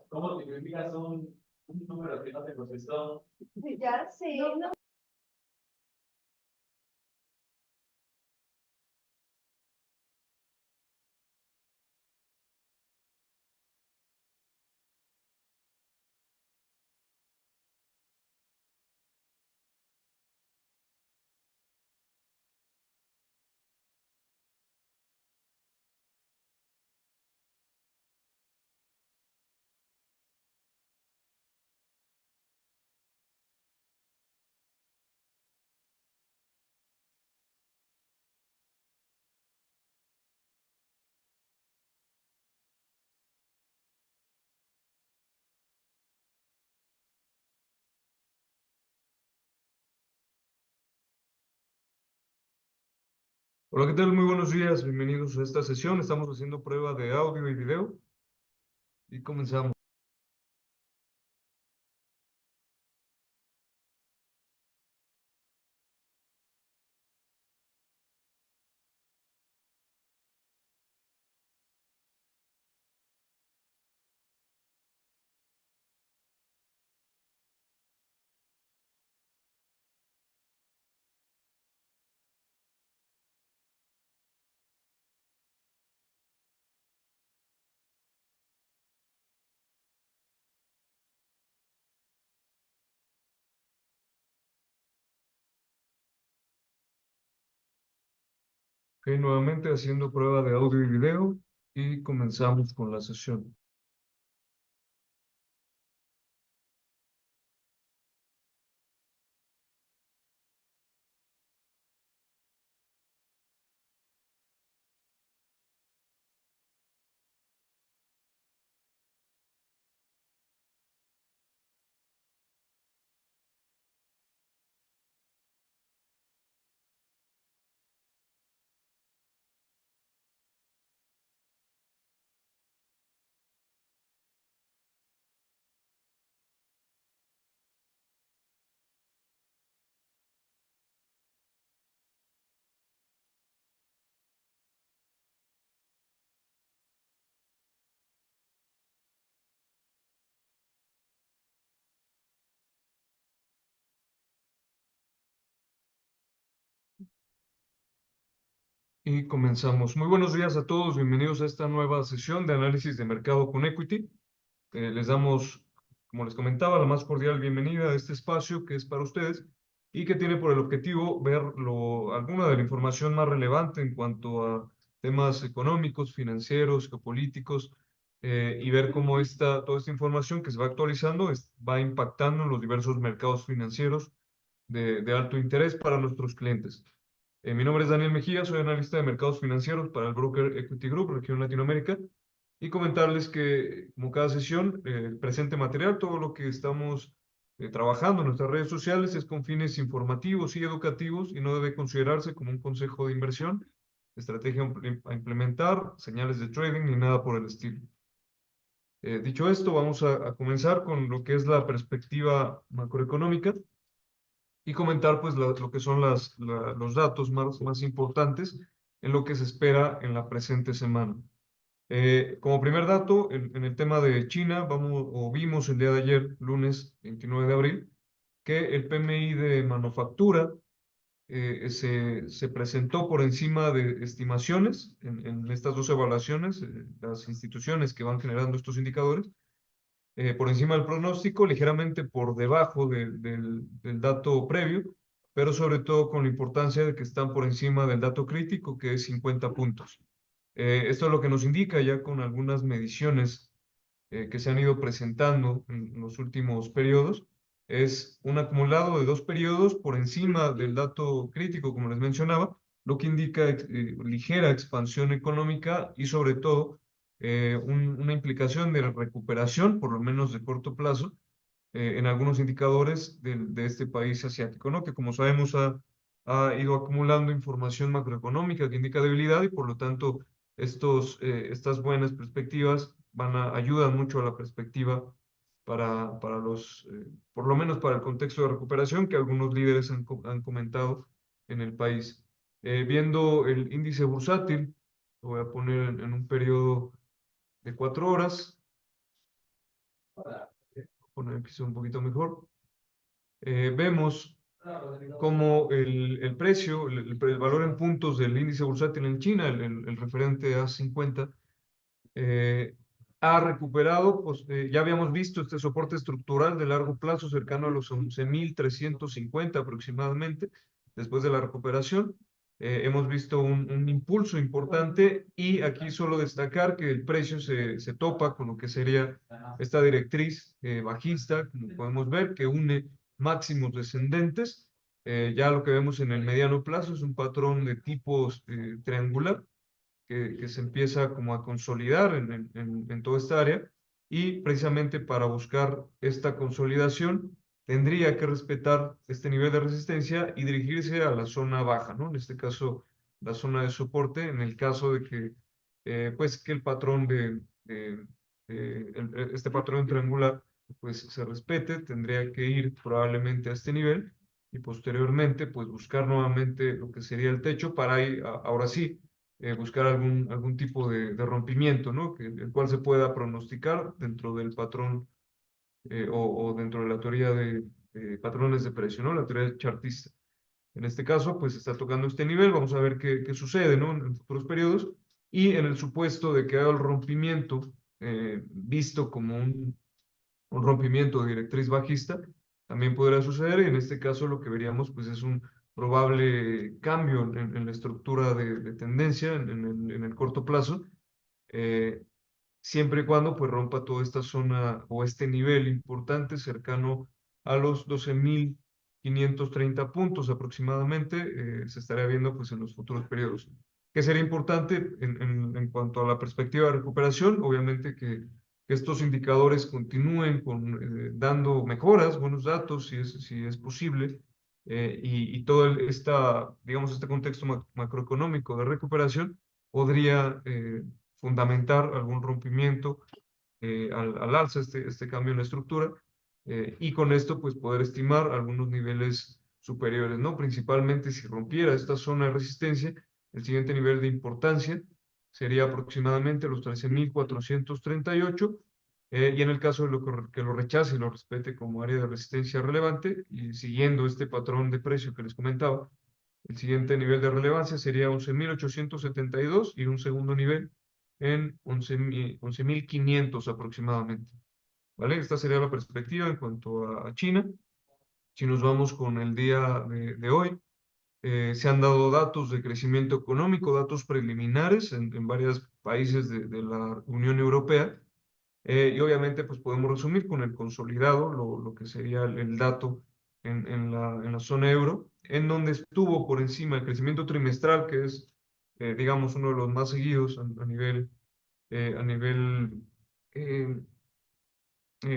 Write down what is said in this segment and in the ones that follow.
¿Cómo te identificas un número que no te contestó? Ya sé. No. Hola, ¿qué tal? Muy buenos días, bienvenidos a esta sesión. Estamos haciendo prueba de audio y video y comenzamos. Ok, nuevamente haciendo prueba de audio y video y comenzamos con la sesión. Y comenzamos. Muy buenos días a todos, bienvenidos a esta nueva sesión de análisis de mercado con Equity. Les damos, como les comentaba, la más cordial bienvenida a este espacio que es para ustedes y que tiene por el objetivo ver alguna de la información más relevante en cuanto a temas económicos, financieros, geopolíticos, y ver cómo toda esta información que se va actualizando va impactando en los diversos mercados financieros de alto interés para nuestros clientes. Mi nombre es Daniel Mejía, soy analista de mercados financieros para el broker Equity Group, región Latinoamérica, y comentarles que, como cada sesión, el presente material, todo lo que estamos trabajando en nuestras redes sociales es con fines informativos y educativos y no debe considerarse como un consejo de inversión, estrategia a implementar, señales de trading ni nada por el estilo. Dicho esto, vamos a comenzar con lo que es la perspectiva macroeconómica y comentar pues lo que son los datos más importantes en lo que se espera en la presente semana. Como primer dato, en el tema de China, vimos el día de ayer, lunes 29 de abril, que el PMI de manufactura se presentó por encima de estimaciones en estas dos evaluaciones, las instituciones que van generando estos indicadores, por encima del pronóstico, ligeramente por debajo del dato previo, pero sobre todo con la importancia de que están por encima del dato crítico, que es 50 puntos. Esto es lo que nos indica ya con algunas mediciones que se han ido presentando en los últimos periodos, es un acumulado de 2 periodos por encima del dato crítico, como les mencionaba, lo que indica ligera expansión económica y sobre todo una implicación de recuperación, por lo menos de corto plazo, en algunos indicadores de este país asiático, ¿no? Que como sabemos ha ido acumulando información macroeconómica que indica debilidad y por lo tanto estas buenas perspectivas ayudan mucho a la perspectiva por lo menos para el contexto de recuperación que algunos líderes han comentado en el país. Viendo el índice bursátil, lo voy a poner en un periodo de 4 horas. poner aquí un poquito mejor. Vemos como el precio, el valor en puntos del índice bursátil en China, el referente A50, eh, ha recuperado, pues ya habíamos visto este soporte estructural de largo plazo cercano a los 11.350 aproximadamente, después de la recuperación. Hemos visto un impulso importante y aquí solo destacar que el precio se topa con lo que sería esta directriz bajista, como podemos ver, que une máximos descendentes. Ya lo que vemos en el mediano plazo es un patrón de tipos triangular que se empieza como a consolidar en toda esta área y precisamente para buscar esta consolidación tendría que respetar este nivel de resistencia y dirigirse a la zona baja, ¿no? En este caso, la zona de soporte, en el caso de que, pues, que el patrón este patrón triangular, pues, se respete, tendría que ir probablemente a este nivel y posteriormente, pues, buscar nuevamente lo que sería el techo para ir, ahora sí, buscar algún tipo de rompimiento, ¿no? El cual se pueda pronosticar dentro del patrón o dentro de la teoría de patrones de precio, ¿no? La teoría chartista. En este caso, pues está tocando este nivel, vamos a ver qué sucede, ¿no? En futuros periodos. Y en el supuesto de que haga el rompimiento, visto como un rompimiento de directriz bajista, también podrá suceder, y en este caso lo que veríamos pues es un probable cambio en la estructura de tendencia en el corto plazo, eh, siempre y cuando pues rompa toda esta zona o este nivel importante cercano a los 12.530 puntos aproximadamente, se estaría viendo pues en los futuros periodos. ¿Qué sería importante en cuanto a la perspectiva de recuperación? Obviamente que estos indicadores continúen dando mejoras, buenos datos, si es posible, y todo digamos, este contexto macroeconómico de recuperación podría fundamentar algún rompimiento al alza, este cambio en la estructura, y con esto pues poder estimar algunos niveles superiores, ¿no? Principalmente si rompiera esta zona de resistencia, el siguiente nivel de importancia sería aproximadamente los 13.438, y en el caso de que lo rechace y lo respete como área de resistencia relevante, y siguiendo este patrón de precio que les comentaba, el siguiente nivel de relevancia sería 11.872 y un segundo nivel en 11.500 aproximadamente. ¿Vale? Esta sería la perspectiva en cuanto a China. Si nos vamos con el día de hoy, se han dado datos de crecimiento económico, datos preliminares en varios países de la Unión Europea, y obviamente pues podemos resumir con el consolidado, lo que sería el dato en la zona euro, en donde estuvo por encima el crecimiento trimestral, que es, digamos, uno de los más seguidos a nivel eh,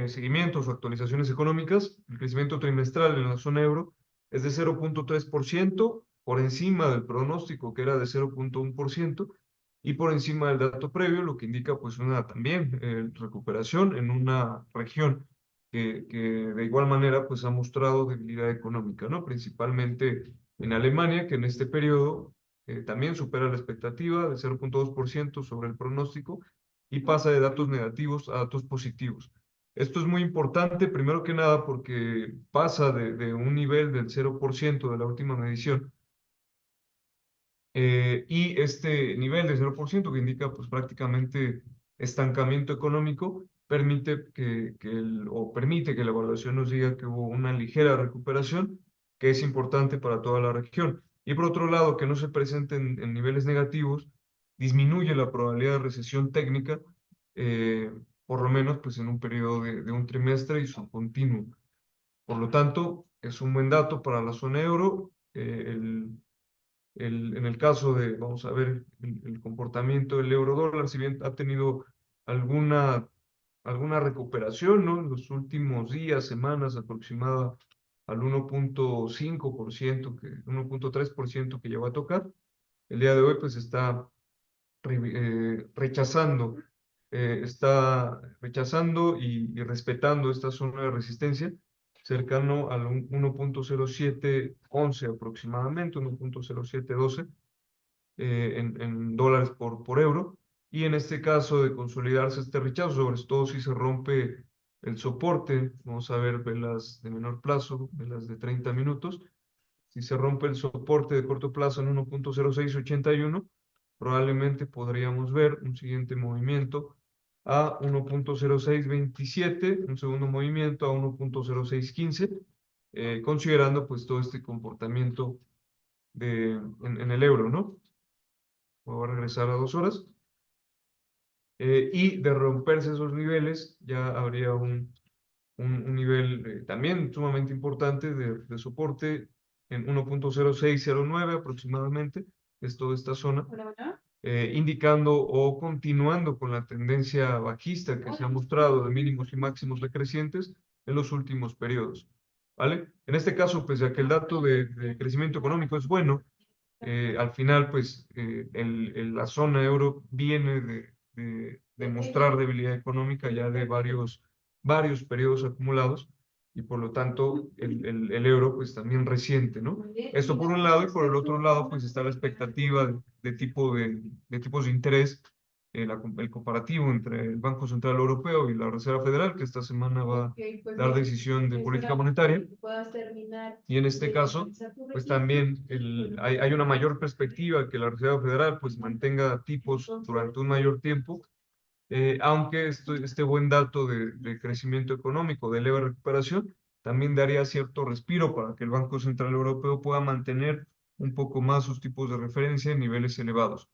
seguimientos o actualizaciones económicas. El crecimiento trimestral en la zona euro es de 0.3%, por encima del pronóstico que era de 0.1%, y por encima del dato previo, lo que indica pues una también recuperación en una región que de igual manera pues ha mostrado debilidad económica, ¿no? Principalmente en Alemania, que en este periodo también supera la expectativa de 0.2% sobre el pronóstico y pasa de datos negativos a datos positivos. Esto es muy importante, primero que nada, porque pasa de un nivel del 0% de la última medición, y este nivel de 0% que indica pues prácticamente estancamiento económico, permite que la evaluación nos diga que hubo una ligera recuperación, que es importante para toda la región. Y por otro lado, que no se presenten en niveles negativos, disminuye la probabilidad de recesión técnica, eh, por lo menos pues en un periodo de un trimestre y su continuo. Por lo tanto, es un buen dato para la zona euro. En el caso vamos a ver, el comportamiento del euro dólar, si bien ha tenido alguna, alguna recuperación, ¿no? En los últimos días, semanas, aproximada al 1.5%, 1.3% que llegó a tocar, el día de hoy pues está rechazando y respetando esta zona de resistencia cercano al 1.0711 aproximadamente, 1.0712 en dólares por euro. Y en este caso de consolidarse este rechazo, sobre todo si se rompe el soporte, vamos a ver velas de menor plazo, velas de 30 minutos. Si se rompe el soporte de corto plazo en 1.0681, probablemente podríamos ver un siguiente movimiento a 1.0627, un segundo movimiento a 1.0615, considerando pues todo este comportamiento en el euro, ¿no? Voy a regresar a 2 horas. Y de romperse esos niveles, ya habría un nivel también sumamente importante de soporte en 1.0609 aproximadamente, es toda esta zona, indicando o continuando con la tendencia bajista que se ha mostrado de mínimos y máximos decrecientes en los últimos periodos. ¿Vale? En este caso, pues ya que el dato de crecimiento económico es bueno, al final, pues la zona euro viene de mostrar debilidad económica ya de varios periodos acumulados y por lo tanto el euro pues también resiente, ¿no? Esto por un lado y por el otro lado pues está la expectativa de tipos de interés, el comparativo entre el Banco Central Europeo y la Reserva Federal, que esta semana va a dar decisión de política monetaria. Y en este caso, pues también hay una mayor perspectiva que la Reserva Federal pues mantenga tipos durante un mayor tiempo, aunque este buen dato de crecimiento económico, de leve recuperación, también daría cierto respiro para que el Banco Central Europeo pueda mantener un poco más sus tipos de referencia en niveles elevados.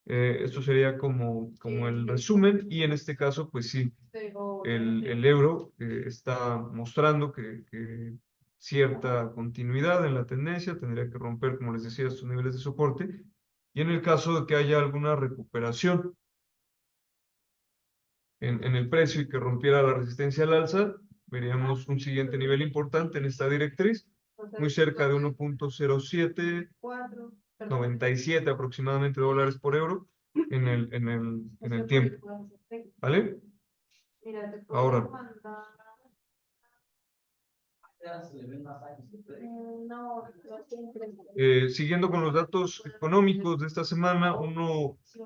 Esto sería como el resumen y en este caso, pues sí, el euro está mostrando que cierta continuidad en la tendencia, tendría que romper, como les decía, estos niveles de soporte y en el caso de que haya alguna recuperación en el precio y que rompiera la resistencia al alza, veríamos un siguiente nivel importante en esta directriz, muy cerca de 1.0797 aproximadamente dólares por euro en el tiempo. ¿Vale? Ahora, siguiendo con los datos económicos de esta semana,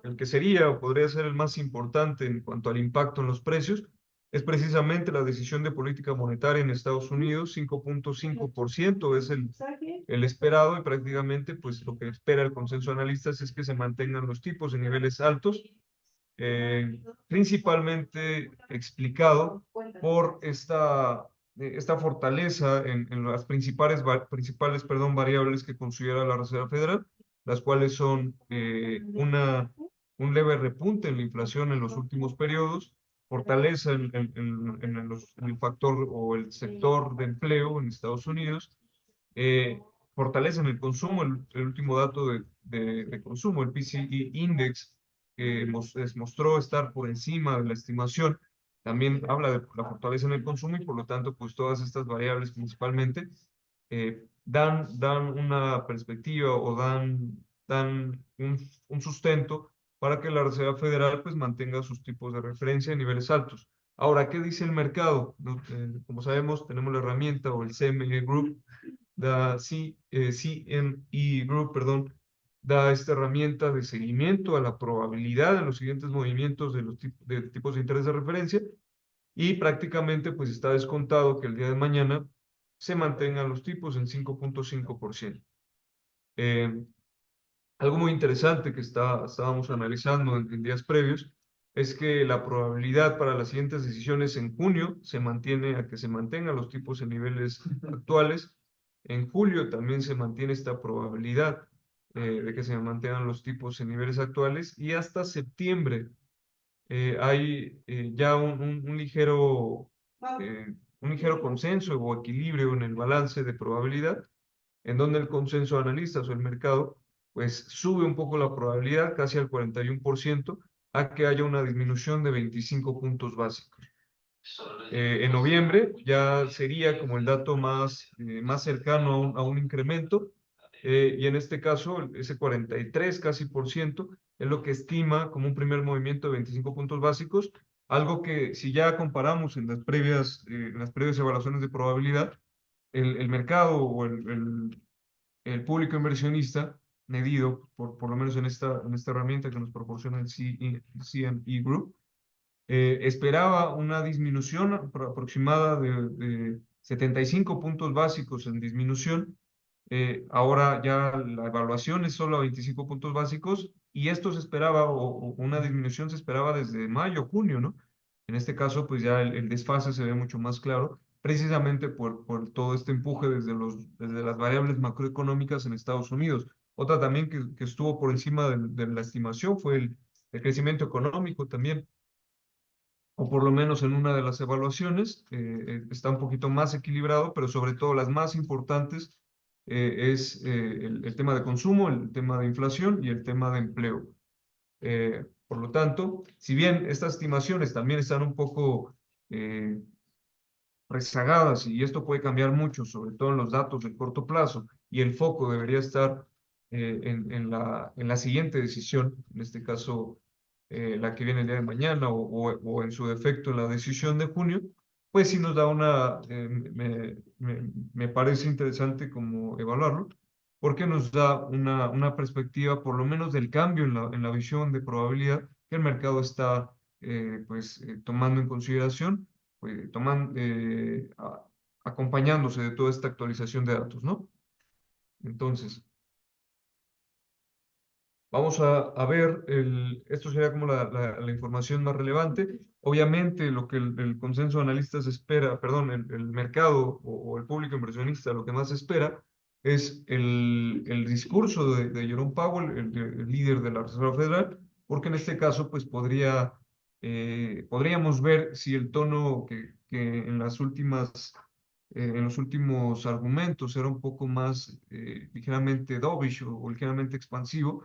el que sería o podría ser el más importante en cuanto al impacto en los precios, es precisamente la decisión de política monetaria en Estados Unidos, 5.5% es el esperado y prácticamente pues lo que espera el consenso de analistas es que se mantengan los tipos en niveles altos, principalmente explicado por esta fortaleza en las principales variables que considera la Reserva Federal, las cuales son un leve repunte en la inflación en los últimos periodos, fortaleza en el factor o el sector de empleo en Estados Unidos, fortaleza en el consumo, el último dato de consumo, el PCE Index, que mostró estar por encima de la estimación, también habla de la fortaleza en el consumo y por lo tanto, pues todas estas variables principalmente dan una perspectiva o dan un sustento para que la Reserva Federal pues mantenga sus tipos de referencia en niveles altos. Ahora, ¿qué dice el mercado? ¿No? Como sabemos, tenemos la herramienta o el CME Group, CME Group, perdón, da esta herramienta de seguimiento a la probabilidad de los siguientes movimientos de los tipos de interés de referencia y prácticamente pues está descontado que el día de mañana se mantengan los tipos en 5.5%. Algo muy interesante que estábamos analizando en días previos es que la probabilidad para las siguientes decisiones en junio se mantiene a que se mantengan los tipos en niveles actuales. En julio también se mantiene esta probabilidad de que se mantengan los tipos en niveles actuales y hasta septiembre hay ya un ligero consenso o equilibrio en el balance de probabilidad, en donde el consenso de analistas o el mercado pues sube un poco la probabilidad, casi al 41%, a que haya una disminución de 25 puntos básicos. En noviembre ya sería como el dato más cercano a un incremento, y en este caso ese 43 casi por ciento es lo que estima como un primer movimiento de 25 puntos básicos, algo que si ya comparamos en las previas evaluaciones de probabilidad, el mercado o el público inversionista medido por lo menos en esta herramienta que nos proporciona el CME Group, esperaba una disminución aproximada de 75 puntos básicos en disminución. Ahora ya la evaluación es solo a 25 puntos básicos y esto se esperaba, o una disminución se esperaba desde mayo, junio, ¿no? En este caso, pues ya el desfase se ve mucho más claro, precisamente por todo este empuje desde las variables macroeconómicas en Estados Unidos. Otra también que estuvo por encima de la estimación fue el crecimiento económico también, o por lo menos en una de las evaluaciones, está un poquito más equilibrado, pero sobre todo las más importantes es el tema de consumo, el tema de inflación y el tema de empleo. Por lo tanto, si bien estas estimaciones también están un poco eh, rezagadas y esto puede cambiar mucho, sobre todo en los datos de corto plazo, y el foco debería estar en la siguiente decisión, en este caso la que viene el día de mañana o en su defecto en la decisión de junio, pues sí nos da me parece interesante como evaluarlo, porque nos da una perspectiva por lo menos del cambio en la visión de probabilidad que el mercado está tomando en consideración, acompañándose de toda esta actualización de datos, ¿no? Entonces, vamos a ver, esto sería como la información más relevante. Obviamente, lo que el consenso de analistas espera, perdón, el mercado o el público inversionista, lo que más espera es el discurso de Jerome Powell, el líder de la Reserva Federal, porque en este caso, pues podríamos ver si el tono que en los últimos argumentos era un poco más ligeramente dovish o ligeramente expansivo,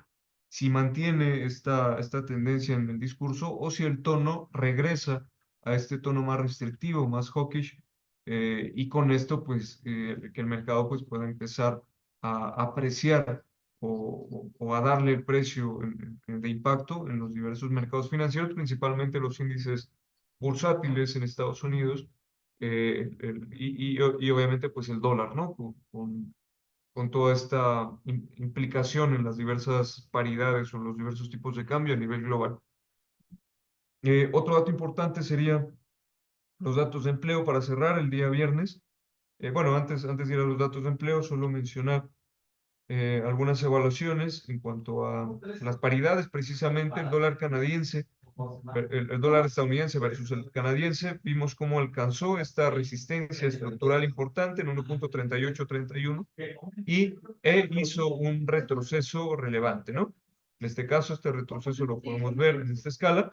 si mantiene esta tendencia en el discurso o si el tono regresa a este tono más restrictivo, más hawkish, y con esto pues que el mercado pues pueda empezar a apreciar o a darle el precio de impacto en los diversos mercados financieros, principalmente los índices bursátiles en Estados Unidos, y obviamente pues el dólar, ¿no? Con toda esta implicación en las diversas paridades o en los diversos tipos de cambio a nivel global. Otro dato importante sería los datos de empleo para cerrar el día viernes. Bueno, antes de ir a los datos de empleo, solo mencionar algunas evaluaciones en cuanto a las paridades, precisamente el dólar canadiense, el dólar estadounidense versus el canadiense, vimos cómo alcanzó esta resistencia estructural importante en 1.3831 y él hizo un retroceso relevante, ¿no? En este caso, este retroceso lo podemos ver en esta escala,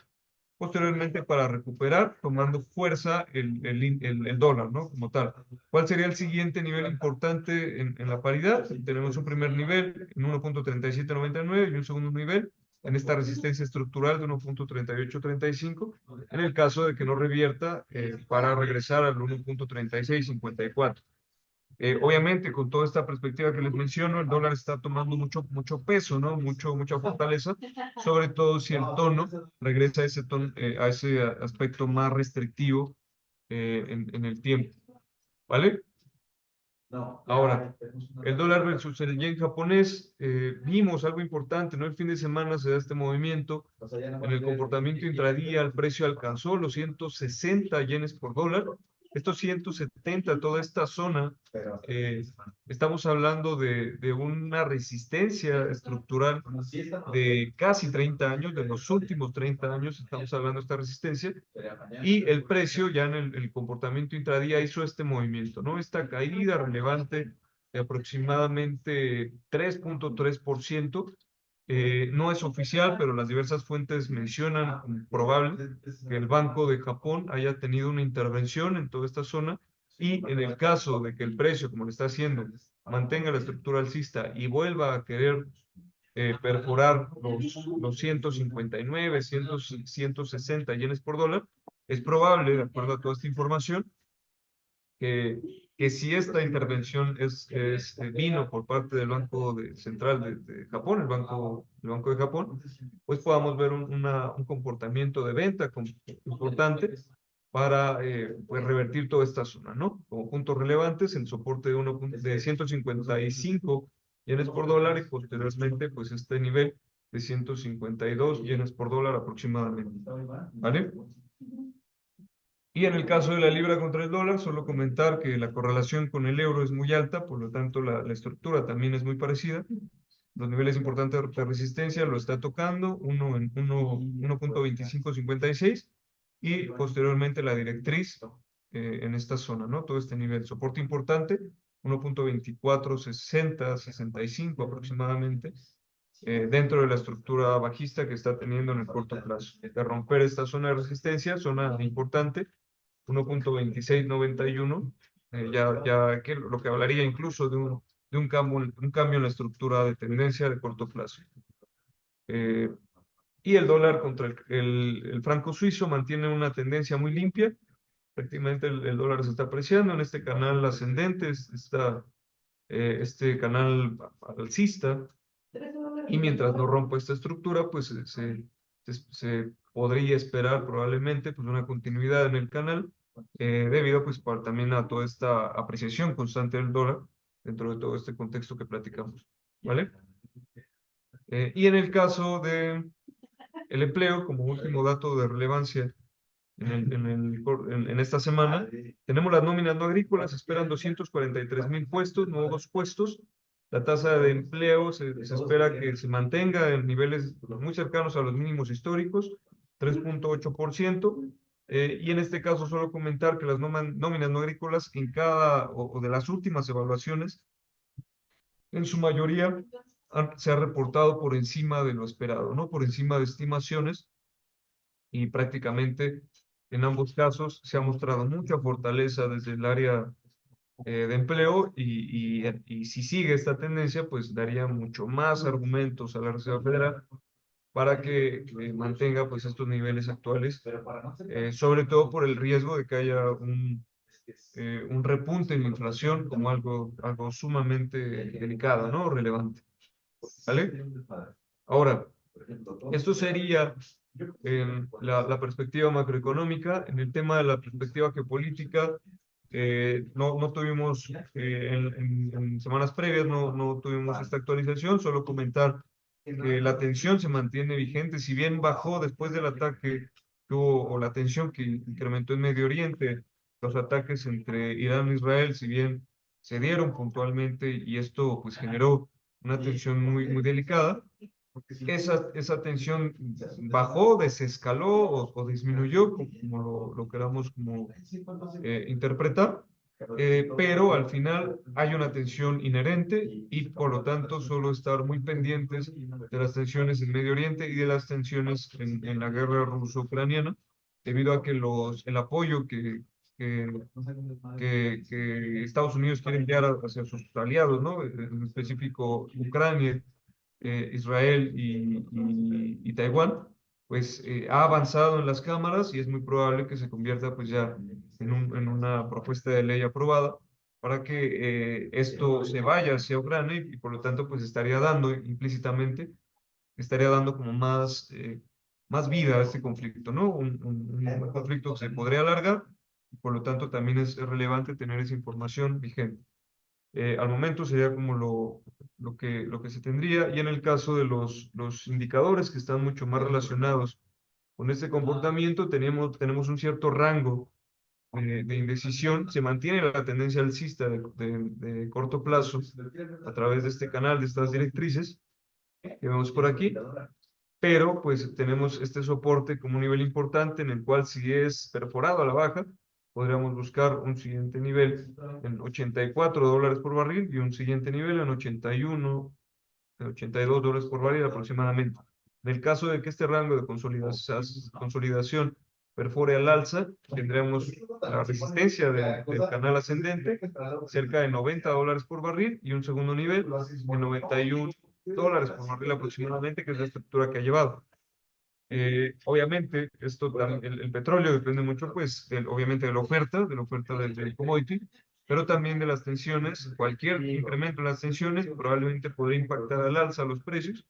posteriormente para recuperar, tomando fuerza el dólar, ¿no? Como tal. ¿Cuál sería el siguiente nivel importante en la paridad? Tenemos un primer nivel en 1.3799 y un segundo nivel en esta resistencia estructural de 1.3835, en el caso de que no revierta para regresar al 1.3654. Obviamente, con toda esta perspectiva que les menciono, el dólar está tomando mucho peso, ¿no? Mucha fortaleza, sobre todo si el tono regresa a ese aspecto más restrictivo en el tiempo, ¿vale? Ahora, el dólar versus el yen japonés, vimos algo importante, ¿no? El fin de semana se da este movimiento. En el comportamiento intradía, el precio alcanzó los 160 yenes por dólar. Estos 170, toda esta zona, eh, estamos hablando de una resistencia estructural de casi 30 años, de los últimos 30 años, estamos hablando de esta resistencia, y el precio ya en el comportamiento intradía hizo este movimiento, ¿no? Esta caída relevante de aproximadamente 3.3%. No es oficial, pero las diversas fuentes mencionan como probable que el Banco de Japón haya tenido una intervención en toda esta zona y en el caso de que el precio, como lo está haciendo, mantenga la estructura alcista y vuelva a querer perforar los 159, 160 yenes por dólar, es probable, de acuerdo a toda esta información, que, que si esta intervención vino por parte del Central de Japón, el Banco de Japón, pues podamos ver un comportamiento de venta importante para pues revertir toda esta zona, ¿no? Como puntos relevantes, el soporte de 155 yenes por dólar y posteriormente pues este nivel de 152 yenes por dólar aproximadamente, ¿vale? Y en el caso de la libra contra el dólar, solo comentar que la correlación con el euro es muy alta, por lo tanto la estructura también es muy parecida. Los niveles importantes de resistencia lo está tocando, uno en 1.2556 y posteriormente la directriz en esta zona, ¿no? Todo este nivel. Soporte importante, 1.2460, 65 aproximadamente, dentro de la estructura bajista que está teniendo en el corto plazo. De romper esta zona de resistencia, zona importante, 1.2691, ya que lo que hablaría incluso de un cambio en la estructura de tendencia de corto plazo. Y el dólar contra el franco suizo mantiene una tendencia muy limpia. Prácticamente el dólar se está apreciando en este canal ascendente, este canal alcista. Y mientras no rompa esta estructura, pues se podría esperar probablemente pues, una continuidad en el canal, debido pues, también a toda esta apreciación constante del dólar dentro de todo este contexto que platicamos. ¿Vale? Y en el caso de el empleo, como último dato de relevancia en esta semana, tenemos las nóminas no agrícolas, esperan 243,000 puestos, nuevos puestos. La tasa de empleo se espera que se mantenga en niveles muy cercanos a los mínimos históricos, 3.8%. Y en este caso solo comentar que las nóminas no agrícolas en o de las últimas evaluaciones, en su mayoría se ha reportado por encima de lo esperado, ¿no? Por encima de estimaciones, y prácticamente en ambos casos se ha mostrado mucha fortaleza desde el área de empleo, y si sigue esta tendencia, pues daría mucho más argumentos a la Reserva Federal para que mantenga pues estos niveles actuales, sobre todo por el riesgo de que haya un repunte en la inflación como algo sumamente delicado, ¿no? Relevante. ¿Vale? Ahora, esto sería la perspectiva macroeconómica. En el tema de la perspectiva geopolítica, no tuvimos, en semanas previas, no tuvimos esta actualización, solo comentar que la tensión se mantiene vigente, si bien bajó después del ataque que hubo, o la tensión que incrementó en Medio Oriente, los ataques entre Irán e Israel, si bien se dieron puntualmente y esto pues generó una tensión muy delicada, esa tensión bajó, desescaló o disminuyó, como lo queramos como interpretar, pero al final hay una tensión inherente y por lo tanto solo estar muy pendientes de las tensiones en Medio Oriente y de las tensiones en la guerra ruso-ucraniana, debido a que el apoyo que Estados Unidos quiere enviar hacia sus aliados, ¿no? En específico Ucrania, Israel y Taiwán, pues ha avanzado en las cámaras y es muy probable que se convierta pues ya en una propuesta de ley aprobada para que esto se vaya hacia Ucrania, y por lo tanto pues estaría dando implícitamente, estaría dando como más vida a este conflicto, ¿no? Un conflicto que se podría alargar, y por lo tanto también es relevante tener esa información vigente. Al momento sería como lo que se tendría, y en el caso de los indicadores que están mucho más relacionados con este comportamiento, tenemos un cierto rango de indecisión. Se mantiene la tendencia alcista de corto plazo a través de este canal, de estas directrices que vemos por aquí, pero pues tenemos este soporte como un nivel importante en el cual, si es perforado a la baja, podríamos buscar un siguiente nivel en $84 por barril y un siguiente nivel en 81, $82 por barril aproximadamente. En el caso de que este rango de consolidación perfore al alza, tendremos la resistencia del canal ascendente cerca de $90 por barril y un segundo nivel de $91 por barril aproximadamente, que es la estructura que ha llevado. Obviamente, el petróleo depende mucho, pues, obviamente de la oferta del commodity, pero también de las tensiones. Cualquier incremento en las tensiones probablemente podría impactar al alza los precios,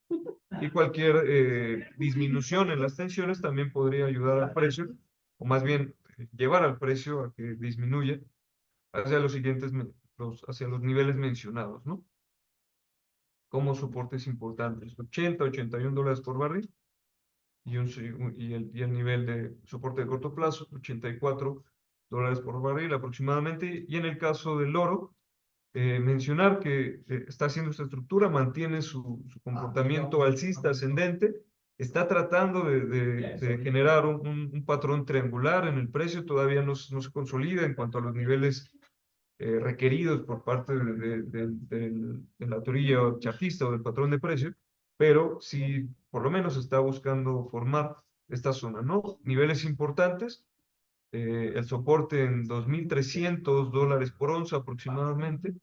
y cualquier disminución en las tensiones también podría ayudar al precio, o más bien llevar al precio a que disminuya hacia hacia los niveles mencionados, ¿no? Como soportes importantes, $80, $81 por barril, y el nivel de soporte de corto plazo, $84 por barril aproximadamente. Y en el caso del oro, mencionar que está haciendo esta estructura, mantiene su comportamiento alcista ascendente, está tratando de generar un patrón triangular en el precio, todavía no se consolida en cuanto a los niveles requeridos por parte de la teoría chartista o del patrón de precio, pero sí por lo menos está buscando formar esta zona, ¿no? Niveles importantes, el soporte en $2.300 por onza aproximadamente,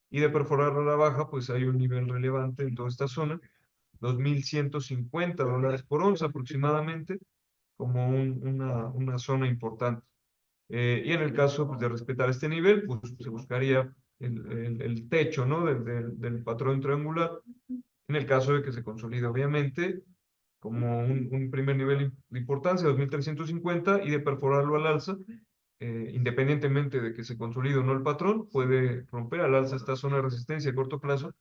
y de perforar a la baja, pues hay un nivel relevante en toda esta zona, $2.150 por onza aproximadamente, como una zona importante. Y en el caso pues, de respetar este nivel, pues se buscaría el techo, ¿no? del patrón triangular. En el caso de que se consolide, obviamente, como un primer nivel de importancia, 2.350, y de perforarlo al alza, independientemente de que se consolide o no el patrón, puede romper al alza esta zona de resistencia a corto plazo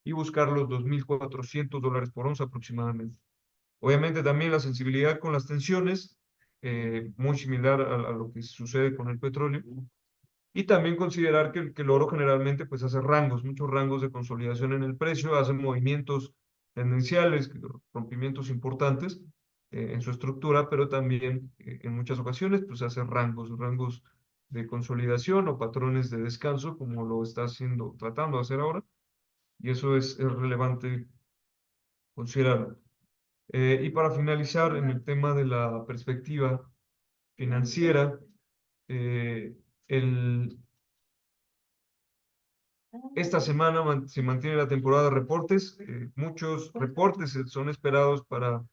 y buscar los $2.400 por onza aproximadamente. Obviamente también la sensibilidad con las tensiones, muy similar a lo que sucede con el petróleo. Y también considerar que el oro generalmente pues hace rangos, muchos rangos de consolidación en el precio, hace movimientos tendenciales, rompimientos importantes en su estructura, pero también en muchas ocasiones pues hace rangos de consolidación o patrones de descanso, como lo está haciendo, tratando de hacer ahora, y eso es relevante considerarlo. Y para finalizar, en el tema de la perspectiva financiera, eh, el, esta semana se mantiene la temporada de reportes. Muchos reportes son esperados para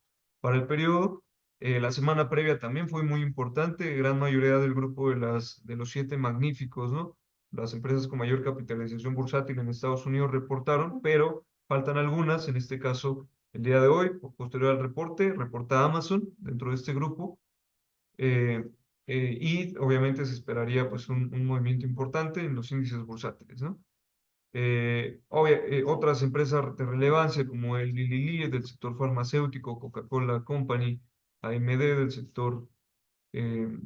el periodo. La semana previa también fue muy importante. Gran mayoría del grupo de los 7 magníficos, ¿no? Las empresas con mayor capitalización bursátil en Estados Unidos reportaron, pero faltan algunas. En este caso, el día de hoy, posterior al reporte, reporta Amazon dentro de este grupo. eh, y obviamente se esperaría pues un movimiento importante en los índices bursátiles, ¿no? Otras empresas de relevancia como el Lilly del sector farmacéutico, Coca-Cola Company, AMD del sector eh,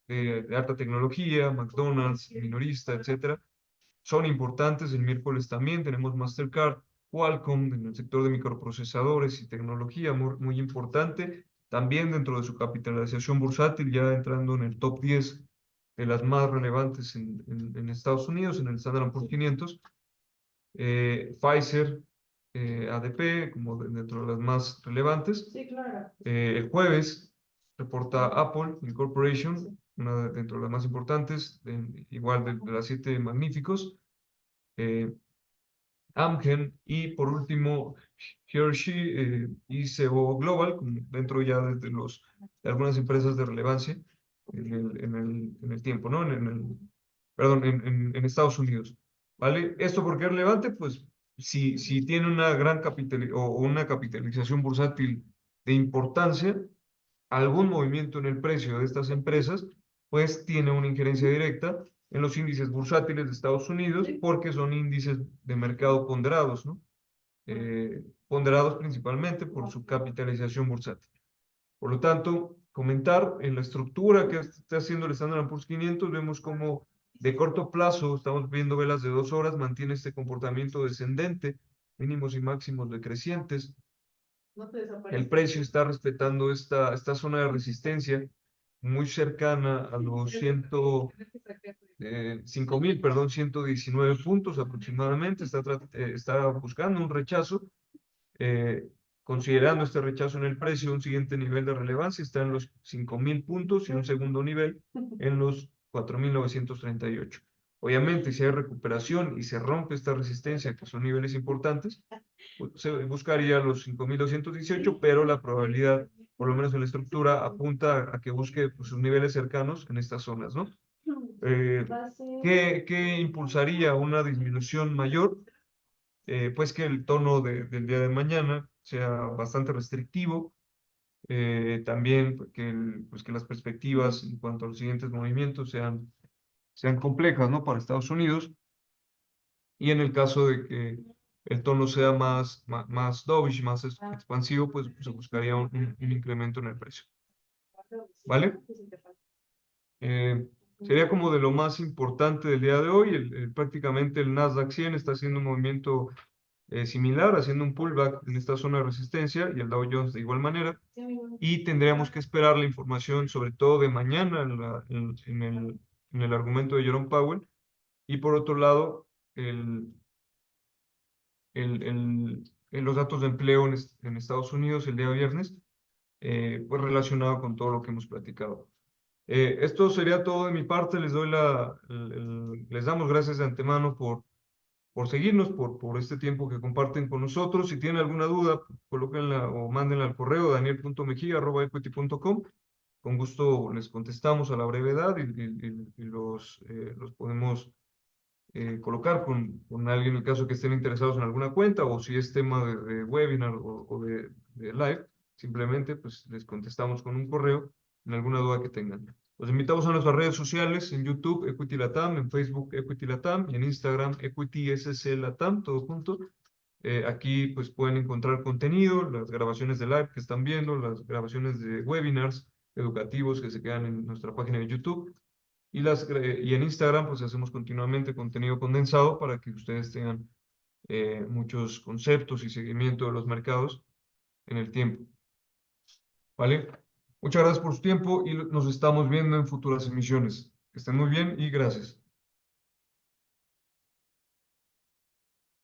de alta tecnología, McDonald's, minorista, etcétera, son importantes. El miércoles también tenemos Mastercard, Qualcomm en el sector de microprocesadores y tecnología, muy importante. También dentro de su capitalización bursátil, ya entrando en el top 10 de las más relevantes en Estados Unidos, en el Standard Poor's 500. Pfizer, ADP, como dentro de las más relevantes. Sí, claro. El jueves reporta Apple Incorporation, dentro de las más importantes, igual de las 7 magníficos. Amgen y por último Hershey ICO Global, dentro ya de algunas empresas de relevancia en el tiempo, ¿no? Perdón, en Estados Unidos. ¿Vale? ¿Esto por qué es relevante? Pues si tiene una gran o una capitalización bursátil de importancia, algún movimiento en el precio de estas empresas, pues tiene una injerencia directa en los índices bursátiles de Estados Unidos, porque son índices de mercado ponderados, ¿no? Ponderados principalmente por su capitalización bursátil. Por lo tanto, comentar en la estructura que está haciendo el Standard Poor's 500, vemos como de corto plazo, estamos viendo velas de 2 horas, mantiene este comportamiento descendente, mínimos y máximos decrecientes. El precio está respetando esta zona de resistencia muy cercana a los 5.000, perdón, 119 puntos aproximadamente. Está buscando un rechazo. Considerando este rechazo en el precio, un siguiente nivel de relevancia está en los 5.000 puntos y un segundo nivel en los 4.938. Obviamente, si hay recuperación y se rompe esta resistencia, que son niveles importantes, pues, se buscaría los 5.218, pero la probabilidad, por lo menos en la estructura, apunta a que busque pues, sus niveles cercanos en estas zonas, ¿no? ¿Qué impulsaría una disminución mayor? Pues que el tono del día de mañana sea bastante restrictivo, también pues que las perspectivas en cuanto a los siguientes movimientos sean complejas, ¿no? Para Estados Unidos, y en el caso de que el tono sea más dovish, más expansivo, pues se buscaría un incremento en el precio. ¿Vale? Sería como de lo más importante del día de hoy. Prácticamente el Nasdaq 100 está haciendo un movimiento similar, haciendo un pullback en esta zona de resistencia y el Dow Jones de igual manera. Y tendríamos que esperar la información, sobre todo de mañana, en el argumento de Jerome Powell. Y por otro lado, los datos de empleo en Estados Unidos el día viernes, pues relacionado con todo lo que hemos platicado. Esto sería todo de mi parte. Les doy les damos gracias de antemano por seguirnos, por este tiempo que comparten con nosotros. Si tienen alguna duda, colóquenla o mándenla al correo daniel.mejia@equity.com. Con gusto les contestamos a la brevedad y los podemos colocar con alguien en el caso que estén interesados en alguna cuenta, o si es tema de webinar o de live, simplemente pues les contestamos con un correo en alguna duda que tengan. Los invitamos a nuestras redes sociales: en YouTube Equity Latam, en Facebook Equity Latam y en Instagram Equity SC Latam, todo junto. Aquí pues pueden encontrar contenido, las grabaciones de live que están viendo, las grabaciones de webinars educativos que se quedan en nuestra página de YouTube. Y en Instagram pues hacemos continuamente contenido condensado para que ustedes tengan muchos conceptos y seguimiento de los mercados en el tiempo. ¿Vale? Muchas gracias por su tiempo y nos estamos viendo en futuras emisiones. Que estén muy bien y gracias.